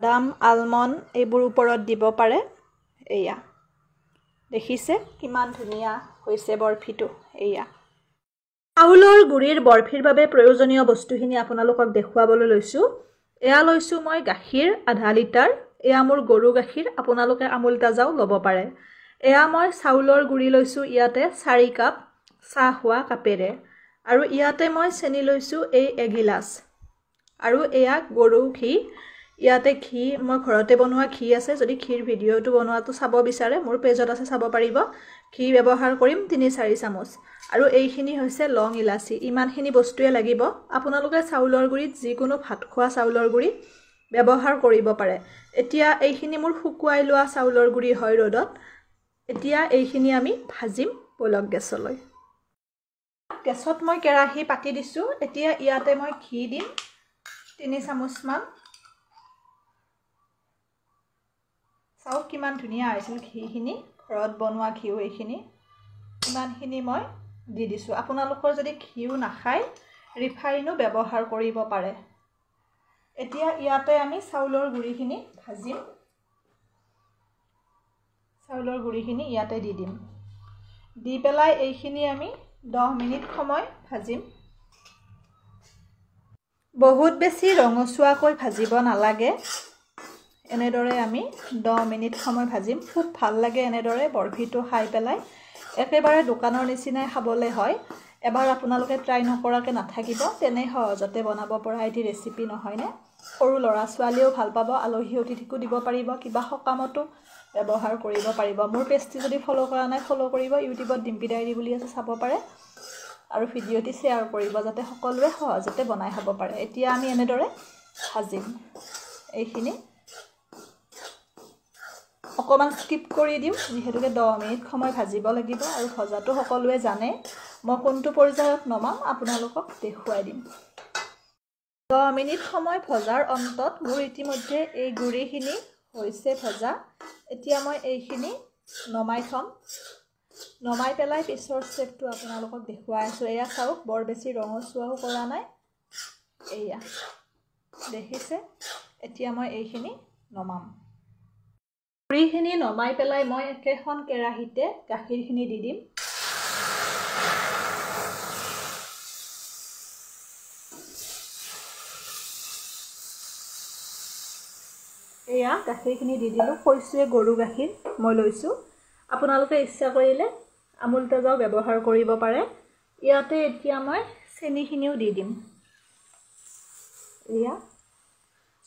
বাদাম আলমণ্ড এইবোৰ ওপৰত দিব পাৰে এয়া দেখিছে কিমান ধুনীয়া হৈছে বৰফিটো এয়া চাউলৰ গুড়িৰ বৰফিৰ বাবে প্ৰয়োজনীয় বস্তুখিনি আপোনালোকক দেখুৱাবলৈ লৈছো এয়া লৈছো মই গাখীৰ আধা লিটাৰ এয়া মোৰ গৰু গাখীৰ আপোনালোকে আমুল তাজাও ল'ব পাৰে এয়া মই চাউলৰ গুড়ি লৈছো ইয়াতে 4 কাপ চাহ হোৱা কাপেৰে আৰু ইয়াতে মই চেনি লৈছো এই এগিলাস আৰু এয়া গৰু ঘি ইয়াতে ঘি মই ঘৰতে বনোৱা ঘি আছে যদি ঘিৰ ভিডিওটো বনোৱাটো চাব বিচাৰে মোৰ পেজত আছে চাব পাৰিব ঘি ব্যৱহাৰ কৰিম 3-4 চামুচ আৰু এইখিনি হৈছে লং ইলাচি ইমানখিনি বস্তুৱে লাগিব আপোনালোকে চাউলৰ গুড়িত যিকোনো ভাত খোৱা চাউলৰ গুড়ি ব্যৱহাৰ কৰিব পাৰে এতিয়া এইখিনি মোৰ শুকুৱাই লোৱা চাউলৰ গুড়ি হয় ৰদত এতিয়া এইখিনি আমি ভাজিম বলক গেছলৈ গেছত মই কেৰাহী পাতি দিছো এতিয়া ইয়াতে মই ঘি দিম 3 চামুচ মান চাও কিমান ধুনীয়া আছিল ঘিখিনি ঘৰত বনোৱা ঘিও এইখিনি ইমানখিনি মই দি দিছো আপোনালোকৰ যদি ঘিও নাখায় ৰিফাইনো ব্যৱহাৰ কৰিব পাৰে এতিয়া ইয়াতে আমি চাউলৰ গুড়িখিনি ভাজিম চাউলৰ গুড়িখিনি ইয়াতে দি দিম দি পেলাই এইখিনি আমি 10 মিনিট সময় ভাজিম বহুত বেছি ৰঙচুৱাকৈ ভাজিব নালাগে এনেদৰে আমি 10 মিনিট সময় ভাজিম খুব ভাল লাগে এনেদৰে বৰফিটো খাই পেলাই একেবাৰে দোকানৰ নিচিনাই খাবলৈ হয় এবাৰ আপোনালোকে ট্ৰাই নকৰাকে নাথাকিব তেনে সহজতে বনাব পৰা এটি ৰেচিপি নহয়নে সৰু ল'ৰা ছোৱালীও ভাল পাব আলহী অতিথিকো দিব পাৰিব কিবা সকামতো ব্যৱহাৰ কৰিব পাৰিব মোৰ পেজটি যদি ফলো কৰা নাই ফলো কৰিব ইউটিউবত ডিম্পি ডায়েৰী বুলি আছে চাব পাৰে আৰু ভিডিওটি শেয়াৰ কৰিব যাতে সকলোৱে সহজতে বনাই খাব পাৰে এতিয়া আমি এনেদৰে ভাজিম এইখিনি অকমান স্কিপ কৰি দিম যেহেতুকে 10 মিনিট সময় ভাজিব লাগিব আৰু ভজাটো সকলোৱে জানে মই কোনটো পৰ্যায়ত নমাম আপোনালোকক দেখুৱাই দিম 10 মিনিট সময় ভজাৰ অন্তত মোৰ ইতিমধ্যে এই গুড়িখিনি হৈছে ভজা এতিয়া মই এইখিনি নমাই থম নমাই পেলাই পিছৰ ষ্টেপটো আপোনালোকক দেখুৱাই আছো এয়া চাওক বৰ বেছি ৰঙচুৱাও কৰা নাই এয়া দেখিছে এতিয়া মই এইখিনি নমাম গুড়িখিনি নমাই পেলাই মই একেখন কেৰাহীতে গাখীৰখিনি দি দিম এয়া গাখীৰখিনি দি দিলো কৈছোৱে গৰু গাখীৰ মই লৈছো আপোনালোকে ইচ্ছা কৰিলে আমুল তাজাও ব্যৱহাৰ কৰিব পাৰে ইয়াতে এতিয়া মই চেনিখিনিও দি দিম এয়া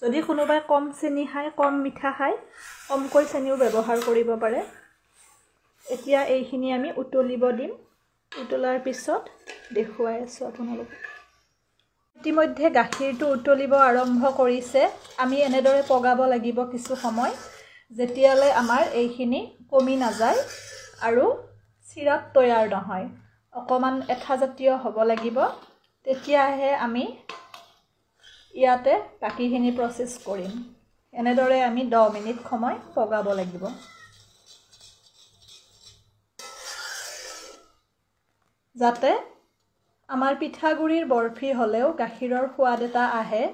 যদি কোনোবাই কম চেনি খায় কম মিঠা খায় কমকৈ চেনিও ব্যৱহাৰ কৰিব পাৰে এতিয়া এইখিনি আমি উতলিব দিম উতলাৰ পিছত দেখুৱাই আছো আপোনালোকক ইতিমধ্যে গাখীৰটো উতলিব আৰম্ভ কৰিছে আমি এনেদৰে পগাব লাগিব কিছু সময় যেতিয়ালৈ আমাৰ এইখিনি কমি নাযায় আৰু সিৰাপ তৈয়াৰ নহয় অকমান এঠা জাতীয় হ'ব লাগিব তেতিয়াহে আমি ইয়াতে বাকিখিনি প্ৰসেস কৰিম এনেদৰে আমি 10 মিনিট সময় পগাব লাগিব যাতে আমাৰ পিঠাগুড়িৰ বৰফি হলেও গাখীৰৰ সোৱাদ এটা আহে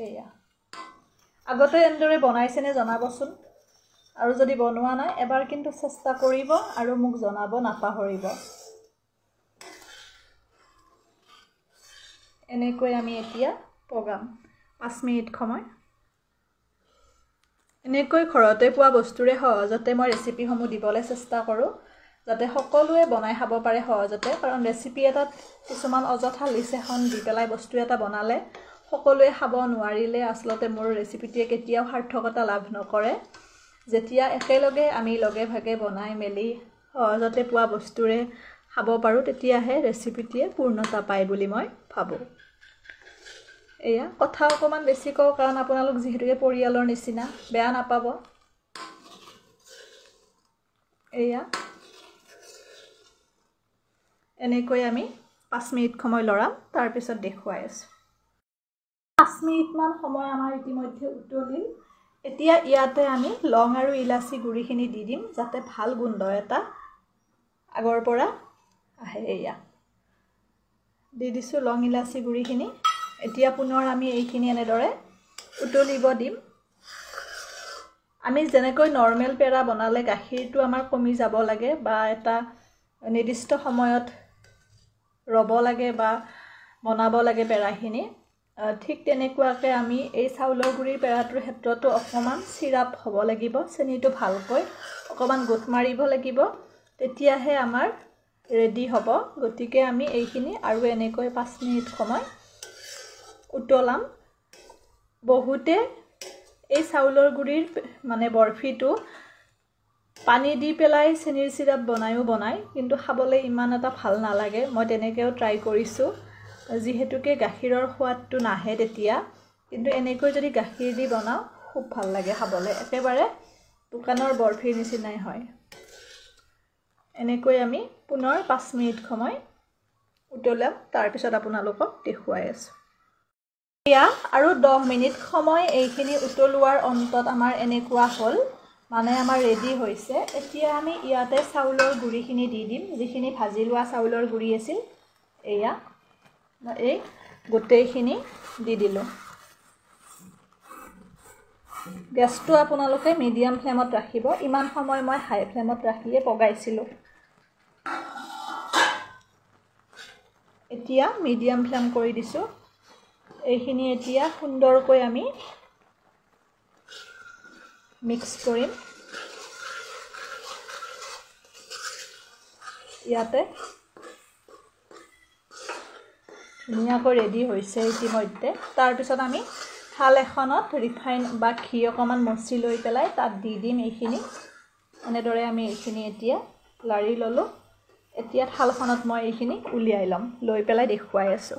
এয়া আগতে এনেদৰে বনাইছেনে জনাবচোন আৰু যদি বনোৱা নাই এবাৰ কিন্তু চেষ্টা কৰিব আৰু মোক জনাব নাপাহৰিব এনেকৈ আমি এতিয়া পগাম 5 মিনিট সময় এনেকৈ ঘৰতে পোৱা বস্তুৰে সহজতে মই ৰেচিপিসমূহ দিবলৈ চেষ্টা কৰোঁ যাতে সকলোৱে বনাই খাব পাৰে সহজতে কাৰণ ৰেচিপি এটাত কিছুমান অযথা লিষ্ট এখন দি পেলাই বস্তু এটা বনালে সকলোৱে খাব নোৱাৰিলে আসলতে মোৰ ৰেচিপিটোৱে কেতিয়াও সাৰ্থকতা লাভ নকৰে যেতিয়া একেলগে আমি লগে ভাগে বনাই মেলি সহজতে পোৱা বস্তুৰে খাব পাৰো তেতিয়াহে ৰেচিপিটোৱে পূৰ্ণতা পায় বুলি মই ভাবো এয়া কথা অকমান বেছি কও কাৰণ আপোনালোক যেহেতুকে পৰিয়ালৰ নিচিনা বেয়া নাপাব এয়া এনেকৈ আমি 5 মিনিট সময় লৰাম তাৰ পিছত দেখুৱাই আছো 5 মিনিট মান সময় আমাৰ ইতিমধ্যে উতলিল এতিয়া ইয়াতে আমি লং আৰু ইলাচি গুড়িখিনি দি দিম যাতে ভাল গোন্ধ এটা আগৰ পৰা আহে এয়া দি দিছো লং ইলাচি গুড়িখিনি এতিয়া পুনৰ আমি এইখিনি এনেদৰে উতলিব দিম আমি যেনেকৈ নৰ্মেল পেৰা বনালে গাখীৰটো আমাৰ কমি যাব লাগে বা এটা নিৰ্দিষ্ট সময়ত ৰব লাগে বা বনাব লাগে পেৰাখিনি ঠিক তেনেকুৱাকে আমি এই চাউলৰ গুড়িৰ পেৰাটোৰ ক্ষেত্ৰতো অকমান সিৰাপ হ'ব লাগিব চেনিটো ভালকৈ অকমান গোট মাৰিব লাগিব তেতিয়াহে আমাৰ ৰেডি হ'ব গতিকে আমি এইখিনি আৰু এনেকৈ 5 মিনিট সময় উতলাম বহুতে এই চাউলৰ গুড়িৰ মানে বৰফিটো পানী দি পেলাই চেনিৰ সিৰাপ বনায় কিন্তু খাবলৈ ইমান এটা ভাল নালাগে মই তেনেকেও ট্ৰাই কৰিছো যিহেতুকে গাখীৰৰ সোৱাদটো নাহে তেতিয়া কিন্তু এনেকৈ যদি গাখীৰ দি বনাও খুব ভাল লাগে খাবলৈ একেবাৰে দোকানৰ বৰফিৰ নিচিনাই হয় এনেকৈ আমি পুনৰ 5 মিনিট সময় উতলাম তাৰ পিছত আপোনালোকক দেখুৱাই আছো ইয়া আৰু 10 মিনিট সময় এইখিনি উতলোৱাৰ অন্তত আমাৰ এনেকুৱা হ'ল মানে আমাৰ ৰেডি হৈছে এতিয়া আমি ইয়াতে চাউলৰ গুড়িখিনি দি দিম যিখিনি ভাজি লোৱা চাউলৰ গুড়ি আছিল এয়া এই গোটেইখিনি দি দিলো গেছটো আপোনালোকে মিডিয়াম ফ্লেমত ৰাখিব ইমান সময় মই হাই ফ্লেমত ৰাখিয়ে পগাইছিলো এতিয়া মিডিয়াম ফ্লেম কৰি দিছো এইখিনি এতিয়া সুন্দৰকৈ আমি মিক্স কৰিম ইয়াতে ধুনীয়াকৈ ৰেডি হৈছে ইতিমধ্যে তাৰ পিছত আমি থাল এখনত ৰিফাইন বা ঘি অকমান মচি লৈ পেলাই তাত দি দিম এইখিনি এনেদৰে আমি এইখিনি এতিয়া লাৰি ললো এতিয়া থালখনত মই এইখিনি উলিয়াই লম লৈ পেলাই দেখুৱাই আছো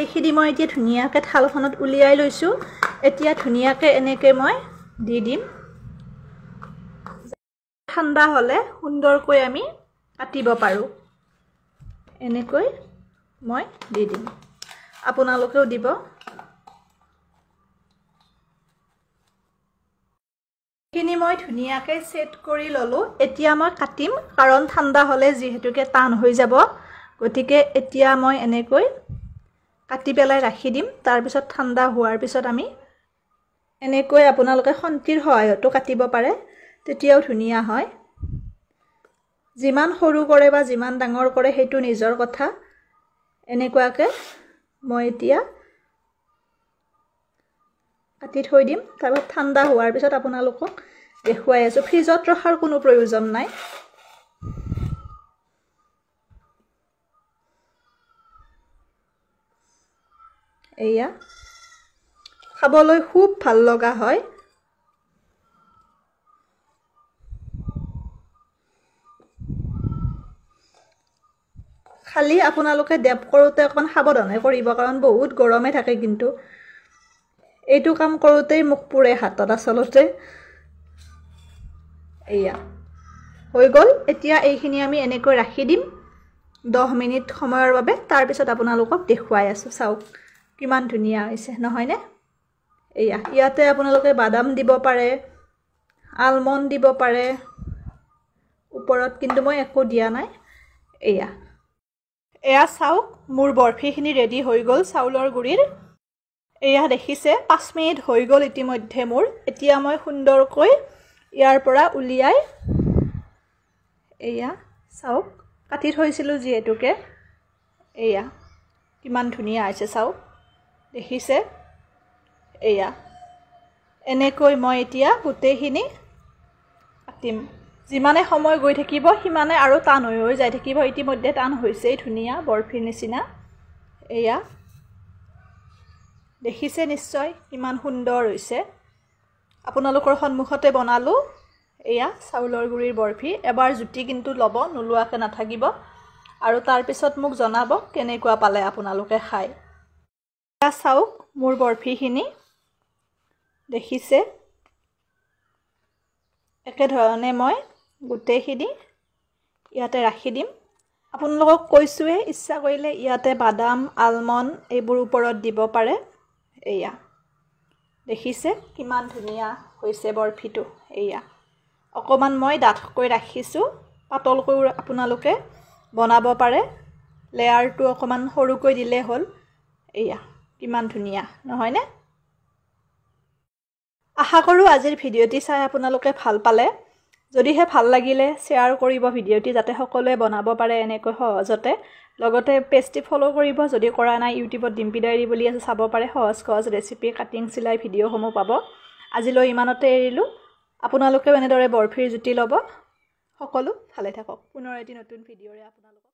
এইখিনি মই এতিয়া ধুনীয়াকৈ থালখনত উলিয়াই লৈছো এতিয়া ধুনীয়াকৈ এনেকৈ মই দি দিম ঠাণ্ডা হলে সুন্দৰকৈ আমি কাটিব পাৰো এনেকৈ মই দি দিম আপোনালোকেও দিব এইখিনি মই ধুনীয়াকৈ সেট কৰি ললো এতিয়া মই কাটিম কাৰণ ঠাণ্ডা হলে যিহেতুকে টান হৈ যাব গতিকে এতিয়া মই এনেকৈ কাটি পেলাই ৰাখি দিম তাৰ পিছত ঠাণ্ডা হোৱাৰ পিছত আমি এনেকৈ আপোনালোকে খন্তিৰ সহায়তো কাটিব পাৰে তেতিয়াও ধুনীয়া হয় যিমান সৰু কৰে বা যিমান ডাঙৰ কৰে হেতু নিজৰ কথা এনেকুৱাকে মই এতিয়া কাটি থৈ দিম তাৰপিছত ঠাণ্ডা হোৱাৰ পিছত আপোনালোকক দেখুৱাই আছো ফ্ৰিজত ৰখাৰ কোনো প্ৰয়োজন নাই এয়া খাবলৈ খুব ভাল লগা হয় খালি আপোনালোকে ডেপ কৰোতে অকমান সাৱধানে কৰিব কাৰণ বহুত গৰমে থাকে কিন্তু এইটো কাম কৰোতেই মুখ পুৰে হাতত আসলতে এয়া হৈ গল এতিয়া এইখিনি আমি এনেকৈ ৰাখি দিম 10 মিনিট সময়ৰ বাবে তাৰ পিছত আপোনালোকক দেখুৱাই আছো চাওক কিমান ধুনীয়া হৈছে নহয় নে এয়া ইয়াতে আপোনালোকে বাদাম দিব পাৰে আলমন্ড দিব পাৰে ওপৰত কিন্তু মই একো দিয়া নাই এয়া চাওক মোৰ বৰফিখিনি ৰেডি হৈ গল চাউলৰ গুড়িৰ এয়া দেখিছে 5 মিনিট হৈ গল ইতিমধ্যে মোৰ এতিয়া মই সুন্দৰকৈ ইয়াৰ পৰা উলিয়াই এয়া চাওক কাটি থৈছিলো যিহেতুকে এয়া কিমান ধুনীয়া হৈছে চাওক দেখিছে এয়া এনেকৈ মই এতিয়া গোটেইখিনি কাটিম যিমানে সময় গৈ থাকিব সিমানে আৰু টান হৈ যায় থাকিব ইতিমধ্যে টান হৈছে ধুনীয়া বৰফিৰ নিচিনা এয়া দেখিছে নিশ্চয় কিমান সুন্দৰ হৈছে আপোনালোকৰ সন্মুখতে বনালো এয়া চাউলৰ গুড়িৰ বৰফি এবাৰ জুতি কিন্তু লব নলুৱাকে নাথাকিব আৰু তাৰ পিছত মোক জনাব কেনেকুৱা পালে আপোনালোকে খাই এয়া চাওক মোৰ বৰফিখিনি দেখিছে একে ধৰণে মই গোটেইখিনি ইয়াতে ৰাখি দিম আপোনালোকক কৈছোৱে ইচ্ছা কৰিলে ইয়াতে বাদাম আলমন্ড এইবোৰ ওপৰত দিব পাৰে এয়া দেখিছে কিমান ধুনীয়া হৈছে বৰফিটো এয়া অকমান মই ডাঠকৈ ৰাখিছো পাতলকৈ আপোনালোকে বনাব পাৰে লেয়াৰটো অকমান সৰুকৈ দিলে হ'ল এয়া কিমান ধুনীয়া নহয়নে আশা কৰোঁ আজিৰ ভিডিঅ'টি চাই আপোনালোকে ভাল পালে যদিহে ভাল লাগিলে শ্বেয়াৰ কৰিব ভিডিঅ'টি যাতে সকলোৱে বনাব পাৰে এনেকৈ সহজতে লগতে পেজটি ফলো কৰিব যদি কৰা নাই ইউটিউবত ডিম্পি ডায়েৰী বুলি আছে চাব পাৰে সহজ ৰেচিপি কাটিং চিলাই ভিডিঅ'সমূহ পাব আজিলৈ ইমানতে এৰিলোঁ আপোনালোকেও এনেদৰে বৰফিৰ জুতি ল'ব সকলো ভালে থাকক পুনৰ এটি নতুন ভিডিঅ'ৰে আপোনালোকক